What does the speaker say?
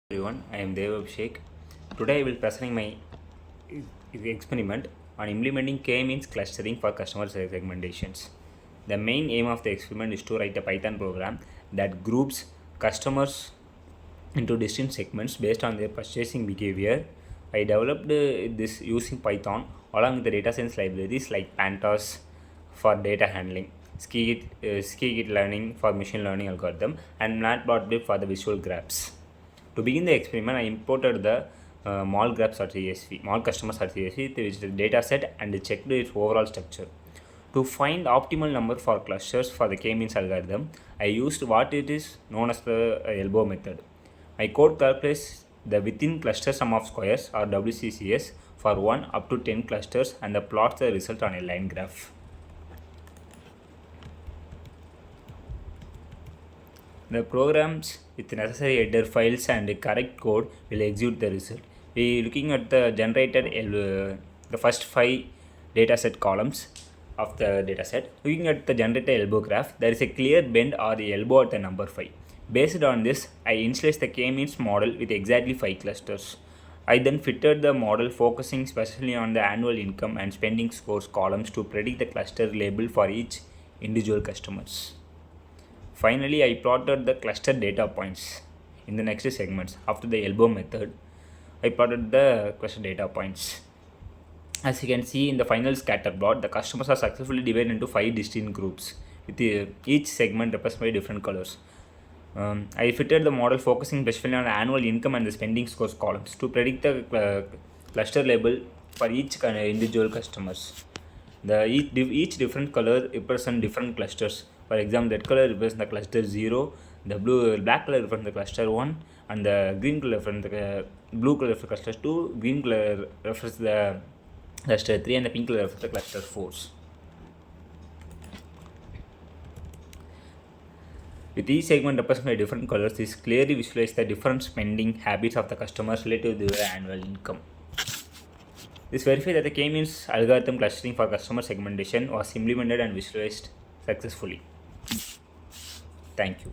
Everyone, I am Devabhishek. Today I will presenting my experiment on implementing k-means clustering for customer segmentations. The main aim of the experiment is to write a Python program that groups customers into distinct segments based on their purchasing behavior. I developed this using Python along with the data science libraries like Pandas for data handling, Scikit learning for machine learning algorithm, and Matplotlib for the visual graphs. To begin the experiment, I imported the mall graphs.csv, mall customers.csv, which is the data set, and checked its overall structure. To find optimal number for clusters for the k-means algorithm, I used what it is known as the elbow method. My code calculates the within cluster sum of squares or WCCS for 1 up to 10 clusters and plots the result on a line graph. The programs with necessary header files and correct code will execute the result. We are looking at the generated the first 5 dataset columns of the dataset. Looking at the generated elbow graph, there is a clear bend or the elbow at the number 5. Based on this, I initialized the k-means model with exactly 5 clusters. I then fitted the model focusing especially on the annual income and spending scores columns to predict the cluster label for each individual customers. Finally, I plotted the cluster data points in the next segments. After the elbow method, I plotted the cluster data points. As you can see in the final scatter plot, the customers are successfully divided into 5 distinct groups, with each segment represented by different colors. I fitted the model focusing especially on the annual income and the spending scores columns to predict the cluster label for each individual customers. Each different color represent different clusters. For example, red color represents the cluster 0, the black color represents the cluster 1, and the green color represents the blue color for cluster 2, green color refers the cluster 3, and the pink color refers the cluster 4. With each segment represented by different colors, this clearly visualizes the different spending habits of the customers relative to their annual income. This verifies that the k-means algorithm clustering for customer segmentation was implemented and visualized successfully. Thank you.